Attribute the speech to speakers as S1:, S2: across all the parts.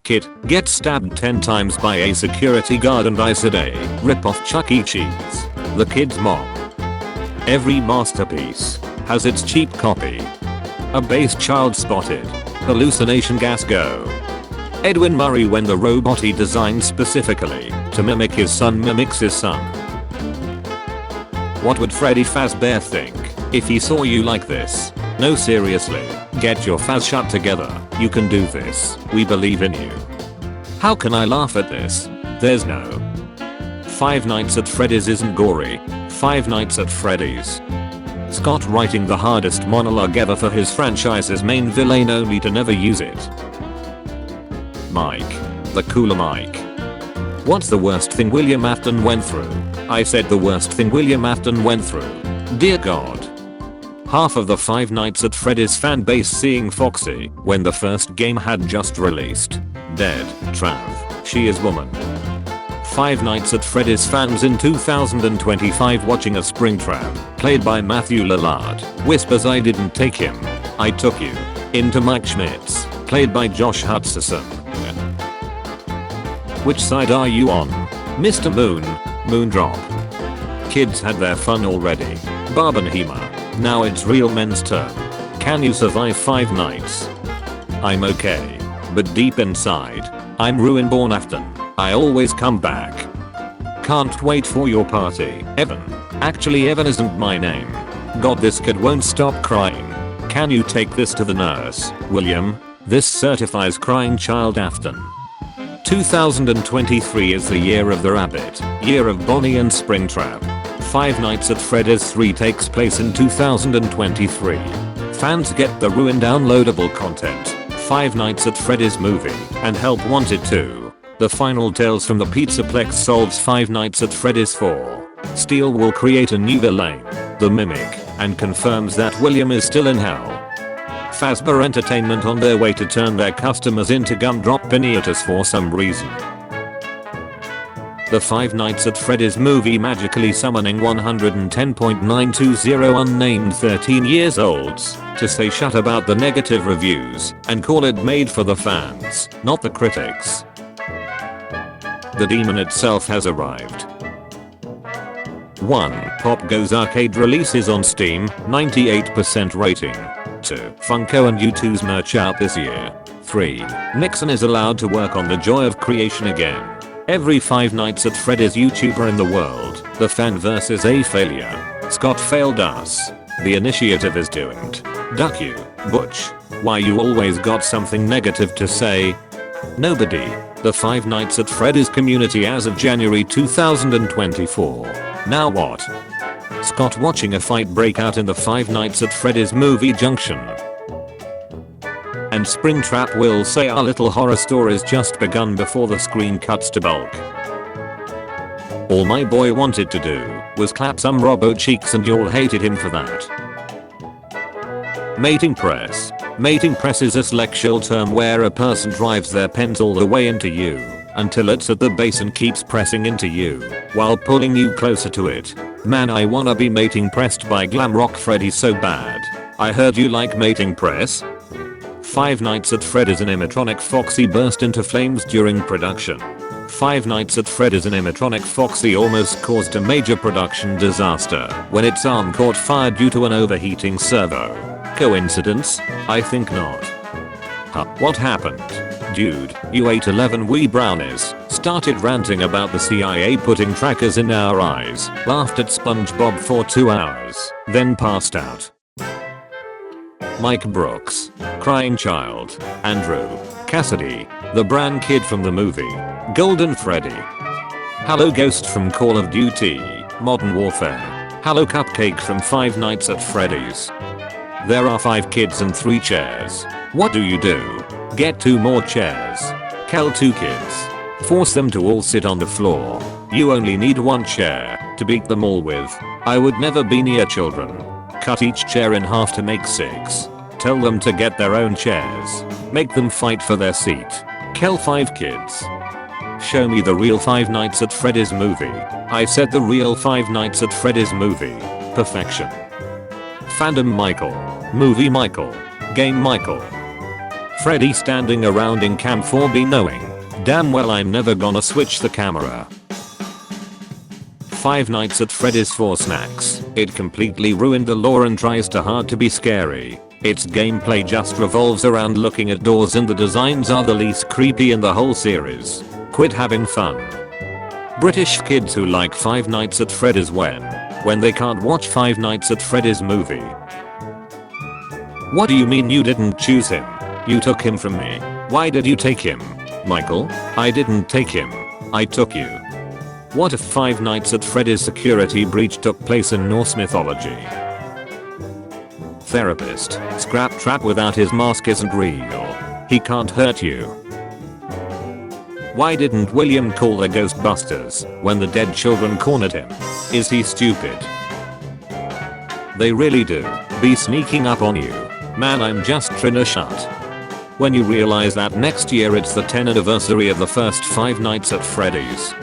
S1: Kid gets stabbed 10 times by a security guard and I said a rip-off Chuck E. Cheese. The kid's mom. Every masterpiece has its cheap copy. A base child spotted. Hallucination gas go. Edwin Murray when the robot he designed specifically to mimic his son mimics his son. What would Freddy Fazbear think if he saw you like this? No, seriously, get your faz shut together. You can do this. We believe in you. How can I laugh at this? There's no. Five Nights at Freddy's isn't gory. Five Nights at Freddy's. Scott writing the hardest monologue ever for his franchise's main villain only to never use it. Mike. The cooler Mike. What's the worst thing William Afton went through? I said the worst thing William Afton went through. Dear God. Half of the Five Nights at Freddy's fan base seeing Foxy when the first game had just released. Dead. Trav. She is woman. Five Nights at Freddy's fans in 2025 watching a Springtrap, played by Matthew Lillard, whispers I didn't take him. I took you. Into Mike Schmitz, played by Josh Hutcherson. Which side are you on? Mr. Moon, Moondrop. Kids had their fun already. Barbenheimer. Now it's real men's turn. Can you survive 5 nights? I'm okay. But deep inside, I'm Ruinborn Afton. I always come back. Can't wait for your party. Evan. Actually Evan isn't my name. God, this kid won't stop crying. Can you take this to the nurse, William? This certifies crying child Afton. 2023 is the year of the rabbit, year of Bonnie and Springtrap. Five Nights at Freddy's 3 takes place in 2023. Fans get the ruined downloadable content, Five Nights at Freddy's movie, and Help Wanted 2. The final Tales from the Pizzaplex solves Five Nights at Freddy's 4. Steel will create a new villain, the Mimic, and confirms that William is still in hell. Fazbear Entertainment on their way to turn their customers into gumdrop pinatas for some reason. The Five Nights at Freddy's movie magically summoning 110.920 unnamed 13 years olds to say shut about the negative reviews and call it made for the fans, not the critics. The demon itself has arrived. 1. Pop Goes Arcade releases on Steam, 98% rating. 2. Funko and U2's merch out this year. 3. Nixon is allowed to work on the joy of creation again. Every Five Nights at Freddy's YouTuber in the world, the fan versus a failure. Scott failed us. The initiative is doomed. Duck you, Butch. Why you always got something negative to say? Nobody. The Five Nights at Freddy's community as of January 2024. Now what? Scott watching a fight break out in the Five Nights at Freddy's movie Junction. And Springtrap will say our little horror story's just begun before the screen cuts to bulk. All my boy wanted to do was clap some robo cheeks and y'all hated him for that. Mating press. Mating press is a sexual term where a person drives their pens all the way into you until it's at the base and keeps pressing into you while pulling you closer to it. Man, I wanna be mating pressed by Glamrock Freddy so bad. I heard you like mating press? Five Nights at Freddy's animatronic Foxy burst into flames during production. Five Nights at Freddy's animatronic Foxy almost caused a major production disaster when its arm caught fire due to an overheating servo. Coincidence? I think not. Huh, what happened? Dude, you ate 11 wee brownies, started ranting about the CIA putting trackers in our eyes, laughed at SpongeBob for 2 hours, then passed out. Mike Brooks, crying child. Andrew, Cassidy, the Bran kid from the movie Golden Freddy. Hello Ghost from Call of Duty, Modern Warfare. Hello Cupcake from Five Nights at Freddy's. There are 5 kids and 3 chairs. What do? Get 2 more chairs. Kill 2 kids. Force them to all sit on the floor. You only need 1 chair to beat them all with. I would never be near children. Cut each chair in half to make 6. Tell them to get their own chairs. Make them fight for their seat. Kill 5 kids. Show me the real Five Nights at Freddy's movie. I said the real Five Nights at Freddy's movie. Perfection. Fandom Michael. Movie Michael. Game Michael. Freddy standing around in Camp 4B knowing damn well I'm never gonna switch the camera. Five Nights at Freddy's 4 snacks. It completely ruined the lore and tries too hard to be scary. Its gameplay just revolves around looking at doors and the designs are the least creepy in the whole series. Quit having fun. British kids who like Five Nights at Freddy's when they can't watch Five Nights at Freddy's movie. What do you mean you didn't choose him? You took him from me. Why did you take him? Michael, I didn't take him. I took you. What if Five Nights at Freddy's security breach took place in Norse mythology? Therapist, Scrap Trap without his mask isn't real. He can't hurt you. Why didn't William call the Ghostbusters when the dead children cornered him? Is he stupid? They really do be sneaking up on you. Man, I'm just trying to shut. When you realize that next year it's the 10th anniversary of the first Five Nights at Freddy's.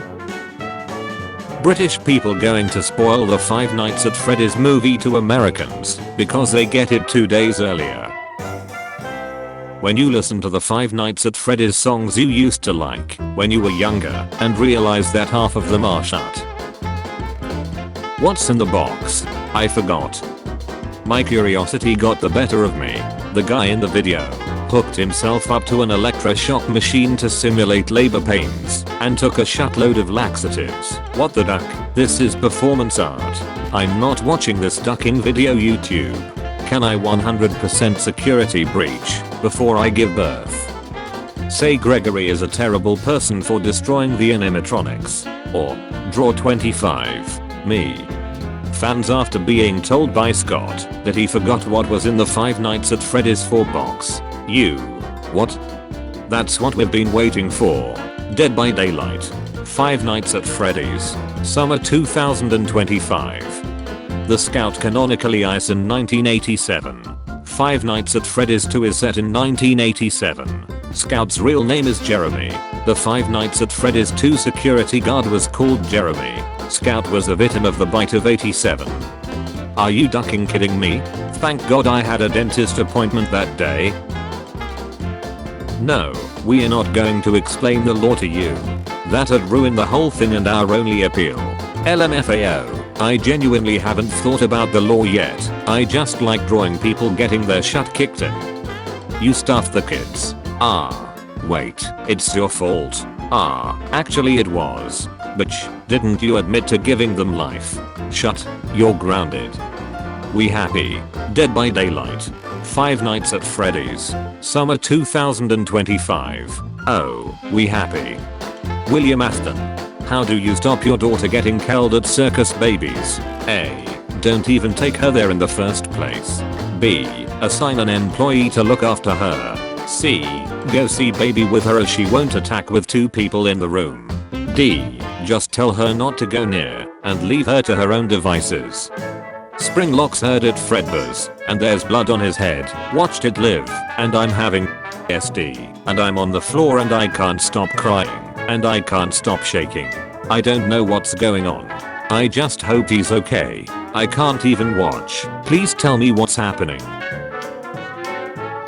S1: British people going to spoil the Five Nights at Freddy's movie to Americans because they get it 2 days earlier. When you listen to the Five Nights at Freddy's songs you used to like when you were younger and realize that half of them are shut. What's in the box? I forgot. My curiosity got the better of me. The guy in the video hooked himself up to an electroshock machine to simulate labor pains and took a shitload of laxatives. What the duck? This is performance art. I'm not watching this ducking video YouTube. Can I 100% security breach before I give birth? Say Gregory is a terrible person for destroying the animatronics. Or draw 25. Me. Fans after being told by Scott that he forgot what was in the Five Nights at Freddy's 4 box. You. What? That's what we've been waiting for. Dead by Daylight. Five Nights at Freddy's. Summer 2025. The Scout canonically is in 1987. Five Nights at Freddy's 2 is set in 1987. Scout's real name is Jeremy. The Five Nights at Freddy's 2 security guard was called Jeremy. Scout was a victim of the bite of 87. Are you ducking kidding me? Thank God I had a dentist appointment that day. No, we are not going to explain the law to you. That'd ruin the whole thing and our only appeal. LMFAO. I genuinely haven't thought about the law yet. I just like drawing people getting their shut kicked in. You stuffed the kids. Ah. Wait, it's your fault. Ah, actually it was. Bitch, didn't you admit to giving them life? Shut, you're grounded. We happy. Dead by Daylight. Five Nights at Freddy's. Summer 2025. Oh, we happy. William Afton. How do you stop your daughter getting killed at Circus Babies? A. Don't even take her there in the first place. B. Assign an employee to look after her. C. Go see baby with her as she won't attack with two people in the room. D. Just tell her not to go near and leave her to her own devices. Springlocks heard at Fredbear's and there's blood on his head. Watched it live and I'm having SD and I'm on the floor and I can't stop crying and I can't stop shaking. I don't know what's going on. I just hope he's okay. I can't even watch. Please tell me what's happening.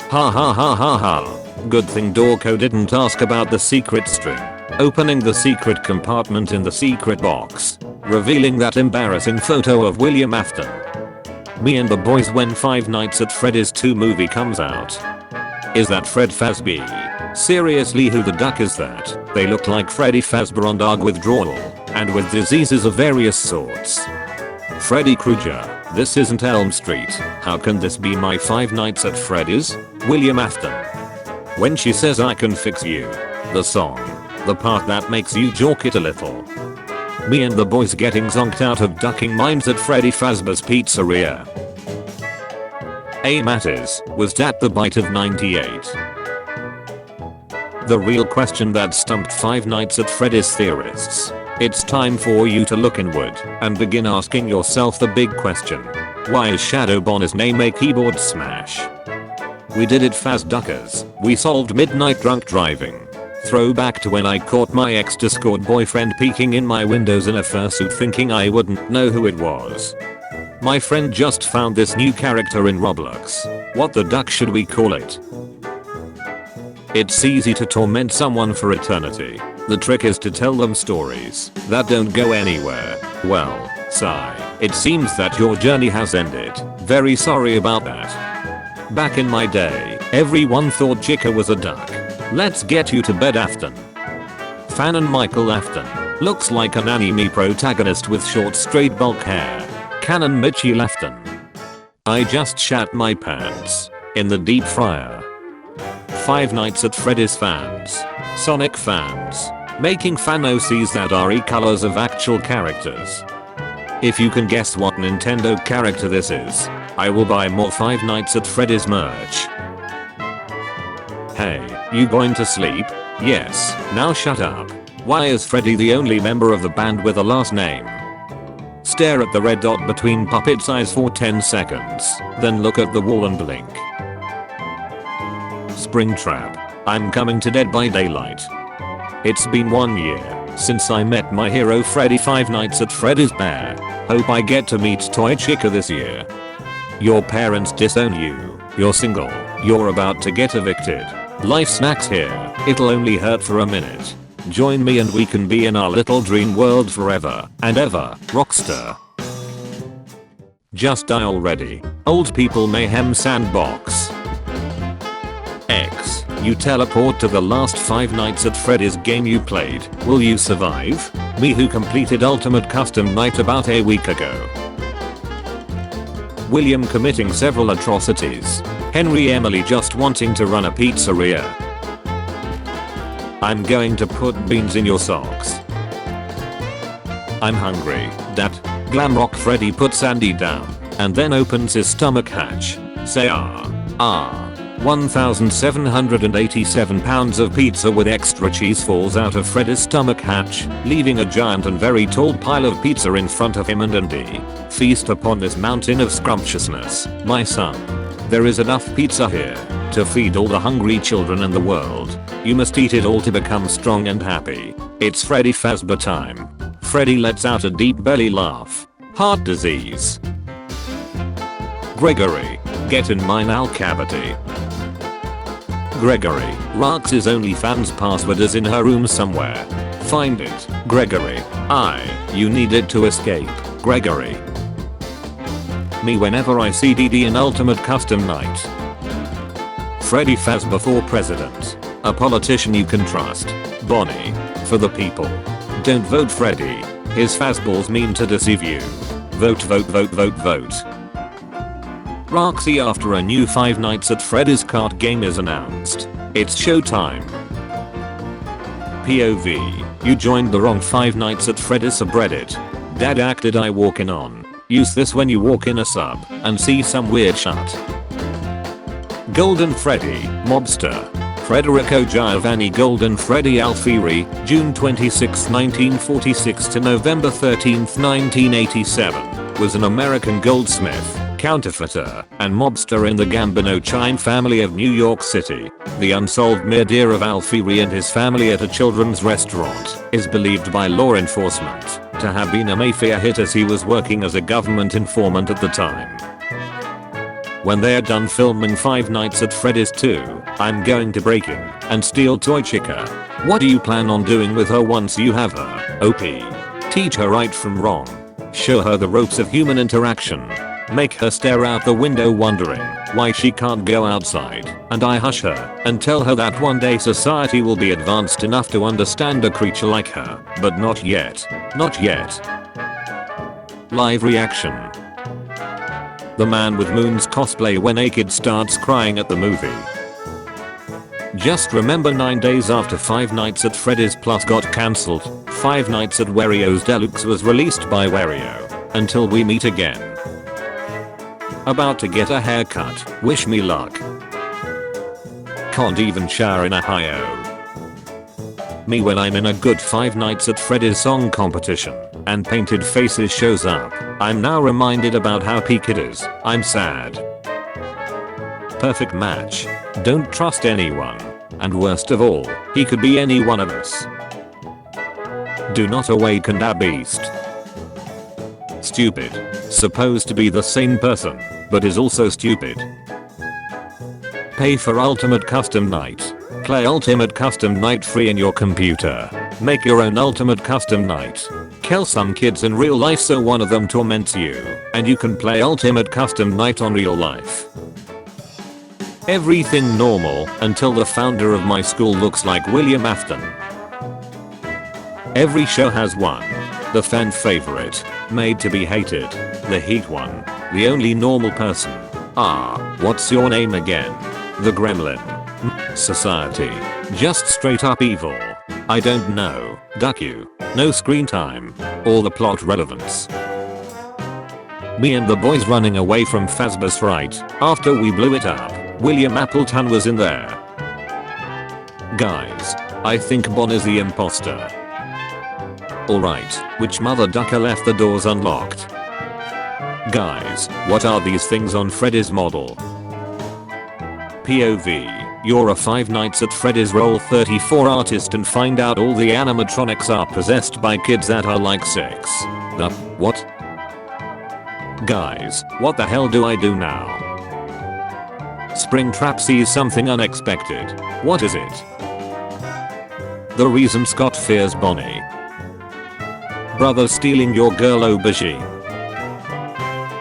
S1: Ha ha ha ha ha. Good thing Dorco didn't ask about the secret string. Opening the secret compartment in the secret box. Revealing that embarrassing photo of William Afton. Me and the boys when Five Nights at Freddy's 2 movie comes out. Is that Fred Fazbear? Seriously, who the duck is that? They look like Freddy Fazbear on dog withdrawal and with diseases of various sorts. Freddy Krueger. This isn't Elm Street. How can this be my Five Nights at Freddy's? William Afton. When she says I can fix you. The song. The part that makes you joke it a little. Me and the boys getting zonked out of ducking mimes at Freddy Fazbear's Pizzeria. A. Mattis, was that the bite of 98? The real question that stumped Five Nights at Freddy's theorists. It's time for you to look inward and begin asking yourself the big question. Why is Shadow Bonner's name a keyboard smash? We did it, Faz Duckers. We solved midnight drunk driving. Throwback to when I caught my ex-Discord boyfriend peeking in my windows in a fursuit thinking I wouldn't know who it was. My friend just found this new character in Roblox. What the duck should we call it? It's easy to torment someone for eternity. The trick is to tell them stories that don't go anywhere. Well, sigh. It seems that your journey has ended. Very sorry about that. Back in my day, everyone thought Chica was a duck. Let's get you to bed, Afton. Fanon Michael Afton. Looks like an anime protagonist with short straight bulk hair. Canon Mitchell Afton. I just shat my pants. In the deep fryer. Five Nights at Freddy's fans. Sonic fans. Making fantasies that are e-colors of actual characters. If you can guess what Nintendo character this is, I will buy more Five Nights at Freddy's merch. Hey, you going to sleep? Yes, now shut up. Why is Freddy the only member of the band with a last name? Stare at the red dot between puppet's eyes for 10 seconds, then look at the wall and blink. Springtrap. I'm coming to Dead by Daylight. It's been 1 year since I met my hero Freddy. Five Nights at Freddy's bear. Hope I get to meet Toy Chica this year. Your parents disown you. You're single. You're about to get evicted. Life snacks here. It'll only hurt for a minute. Join me and we can be in our little dream world forever and ever. Rockstar. Just die already. Old people mayhem sandbox. X. You teleport to the last Five Nights at Freddy's game you played. Will you survive? Me who completed Ultimate Custom Night about a week ago. William committing several atrocities. Henry Emily just wanting to run a pizzeria. I'm going to put beans in your socks. I'm hungry. That Glamrock Freddy puts Andy down and then opens his stomach hatch. Say 1,787 pounds of pizza with extra cheese falls out of Freddy's stomach hatch, leaving a giant and very tall pile of pizza in front of him and Andy. Feast upon this mountain of scrumptiousness, my son. There is enough pizza here to feed all the hungry children in the world. You must eat it all to become strong and happy. It's Freddy Fazbear time. Freddy lets out a deep belly laugh. Heart disease. Gregory. Get in my now cavity. Gregory. Rox's OnlyFans password is in her room somewhere. Find it, Gregory. You need it to escape, Gregory. Me whenever I see DD in Ultimate Custom Night. Freddy Fazbear for president. A politician you can trust. Bonnie. For the people. Don't vote Freddy. His fastballs mean to deceive you. Vote vote vote vote vote. Roxy after a new Five Nights at Freddy's card game is announced. It's showtime. POV. You joined the wrong Five Nights at Freddy's subreddit. Dad acted I walking on. Use this when you walk in a sub and see some weird shit. Golden Freddy, Mobster. Federico Giovanni Golden Freddy Alfieri, June 26, 1946 to November 13, 1987, was an American goldsmith, counterfeiter, and mobster in the Gambino crime family of New York City. The unsolved murder of Alfieri and his family at a children's restaurant is believed by law enforcement to have been a mafia hit as he was working as a government informant at the time. When they're done filming Five Nights at Freddy's 2, I'm going to break in and steal Toy Chica. What do you plan on doing with her once you have her? OP. Teach her right from wrong. Show her the ropes of human interaction. Make her stare out the window wondering why she can't go outside, and I hush her and tell her that one day society will be advanced enough to understand a creature like her, but not yet. Not yet. Live reaction. The man with Moon's cosplay when a kid starts crying at the movie. Just remember 9 days after Five Nights at Freddy's Plus got cancelled, Five Nights at Wario's Deluxe was released by Wario. Until we meet again. About to get a haircut, wish me luck. Can't even shower in Ohio. Me when I'm in a good Five Nights at Freddy's song competition and Painted Faces shows up. I'm now reminded about how peak it is. I'm sad. Perfect match. Don't trust anyone. And worst of all, he could be any one of us. Do not awaken that beast. Stupid. Supposed to be the same person, but is also stupid. Pay for Ultimate Custom Night. Play Ultimate Custom Night free in your computer. Make your own Ultimate Custom Night. Kill some kids in real life so one of them torments you, and you can play Ultimate Custom Night on real life. Everything normal until the founder of my school looks like William Afton. Every show has one. The fan favorite, made to be hated, the heat one, the only normal person. What's your name again? The Gremlin. Society. Just straight up evil. I don't know. Duck you. No screen time. All the plot relevance. Me and the boys running away from Fazbear's Fright after we blew it up. William Appleton was in there. Guys, I think Bon is the imposter. Alright, which mother ducker left the doors unlocked? Guys, what are these things on Freddy's model? POV. You're a Five Nights at Freddy's Roll 34 artist and find out all the animatronics are possessed by kids that are like 6. What? Guys, what the hell do I do now? Springtrap sees something unexpected. What is it? The reason Scott fears Bonnie. Brother stealing your girl aubergine.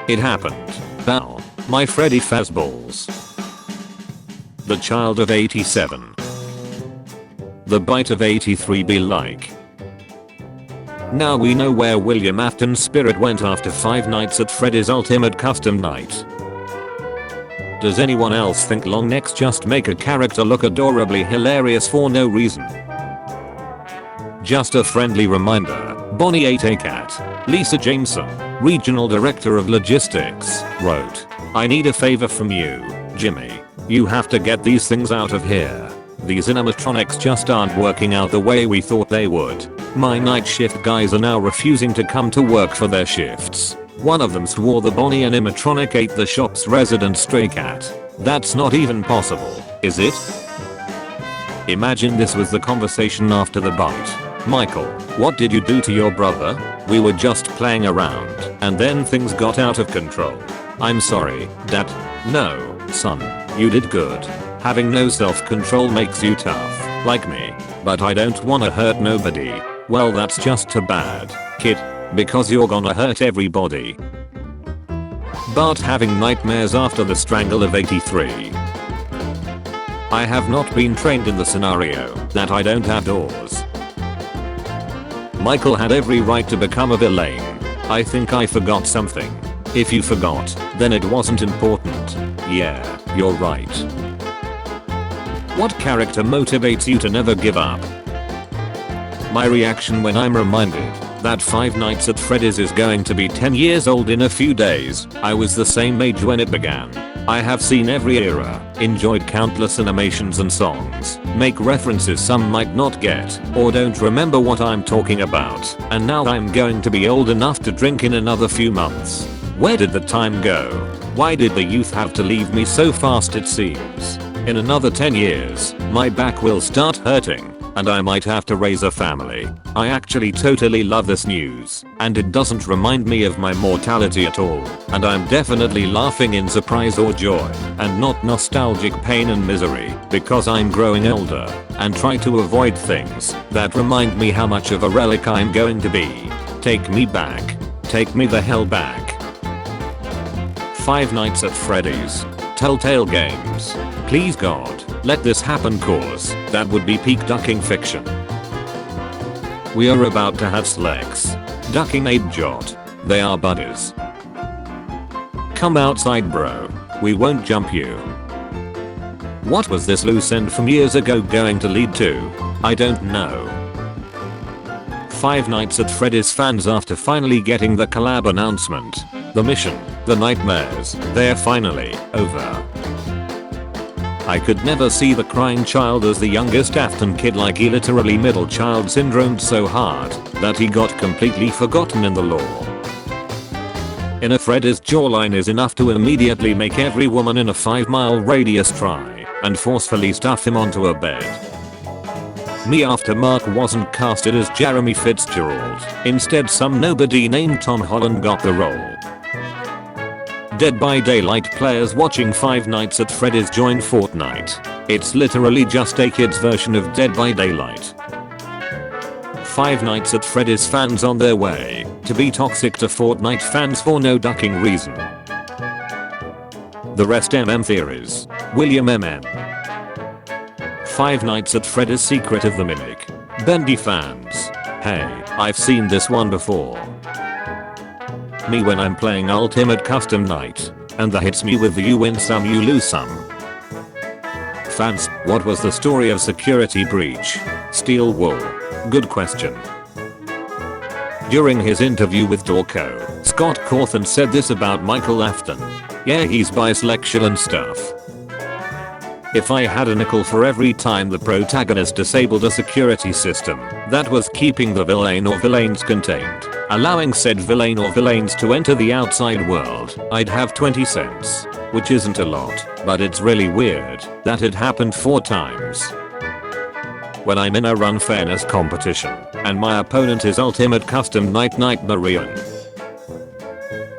S1: It happened. Bow. My Freddy Fazballs. The child of 87. The bite of 83 be like. Now we know where William Afton's spirit went after Five Nights at Freddy's Ultimate Custom Night. Does anyone else think long necks just make a character look adorably hilarious for no reason? Just a friendly reminder, Bonnie ate a cat. Lisa Jameson, Regional Director of Logistics, wrote, I need a favor from you, Jimmy. You have to get these things out of here. These animatronics just aren't working out the way we thought they would. My night shift guys are now refusing to come to work for their shifts. One of them swore the Bonnie animatronic ate the shop's resident stray cat. That's not even possible, is it? Imagine this was the conversation after the bite. Michael, what did you do to your brother? We were just playing around, and then things got out of control. I'm sorry, Dad. No, son, you did good. Having no self-control makes you tough, like me. But I don't wanna hurt nobody. Well, that's just too bad, kid, because you're gonna hurt everybody. Bart having nightmares after the strangle of 83. I have not been trained in the scenario that I don't have doors. Michael had every right to become a villain. I think I forgot something. If you forgot, then it wasn't important. Yeah, you're right. What character motivates you to never give up? My reaction when I'm reminded that Five Nights at Freddy's is going to be 10 years old in a few days. I was the same age when it began. I have seen every era, enjoyed countless animations and songs, make references some might not get, or don't remember what I'm talking about, and now I'm going to be old enough to drink in another few months. Where did the time go? Why did the youth have to leave me so fast it seems? In another 10 years, my back will start hurting, and I might have to raise a family. I actually totally love this news, and it doesn't remind me of my mortality at all, and I'm definitely laughing in surprise or joy, and not nostalgic pain and misery, because I'm growing older, and try to avoid things that remind me how much of a relic I'm going to be. Take me back. Take me the hell back. Five Nights at Freddy's. Telltale Games. Please God, let this happen cause that would be peak ducking fiction. We are about to have Slex. Ducking Aid Jot. They are buddies. Come outside bro. We won't jump you. What was this loose end from years ago going to lead to? I don't know. Five Nights at Freddy's fans after finally getting the collab announcement. The mission, the nightmares, they're finally over. I could never see the crying child as the youngest Afton kid, like he literally middle child syndromed so hard that he got completely forgotten in the lore. In a Freddy's jawline is enough to immediately make every woman in a 5-mile radius try and forcefully stuff him onto a bed. Me after Mark wasn't casted as Jeremy Fitzgerald, instead some nobody named Tom Holland got the role. Dead by Daylight players watching Five Nights at Freddy's join Fortnite. It's literally just a kid's version of Dead by Daylight. Five Nights at Freddy's fans on their way to be toxic to Fortnite fans for no ducking reason. The rest theories. William MN. Five Nights at Freddy's Secret of the Mimic. Bendy fans. Hey, I've seen this one before. Me when I'm playing Ultimate Custom Night, and that hits me with the you win some you lose some. Fans, what was the story of security breach? Steel wool. Good question. During his interview with Dorco, Scott Cawthon said this about Michael Afton. Yeah, he's bisexual and stuff. If I had a nickel for every time the protagonist disabled a security system that was keeping the villain or villains contained, allowing said villain or villains to enter the outside world, I'd have 20 cents. Which isn't a lot, but it's really weird that it happened 4 times. When I'm in a run fairness competition, and my opponent is Ultimate Custom Night Marion.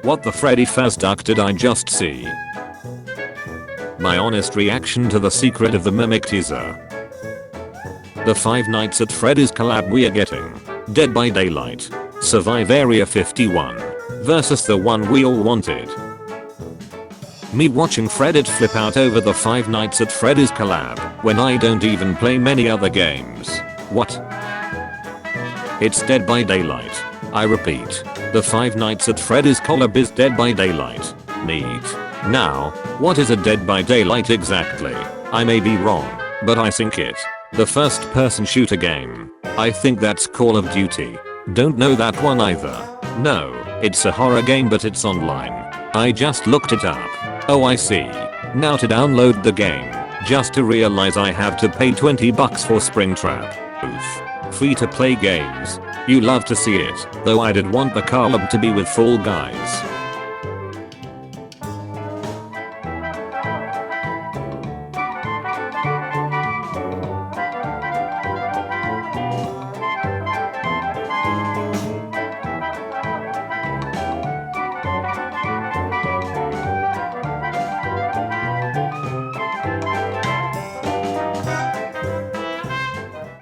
S1: What the Freddy Faz duck did I just see? My honest reaction to the Secret of the Mimic teaser. The Five Nights at Freddy's collab we are getting. Dead by Daylight. Survive Area 51. Versus the one we all wanted. Me watching Fredit flip out over the Five Nights at Freddy's collab when I don't even play many other games. What? It's Dead by Daylight. I repeat. The Five Nights at Freddy's collab is Dead by Daylight. Neat. Now, what is a Dead by Daylight exactly? I may be wrong, but I think it. The first person shooter game. I think that's Call of Duty. Don't know that one either. No, it's a horror game but it's online. I just looked it up. Oh I see. Now to download the game, just to realize I have to pay $20 for Springtrap. Oof. Free to play games. You love to see it, though I did want the collab to be with Fall Guys.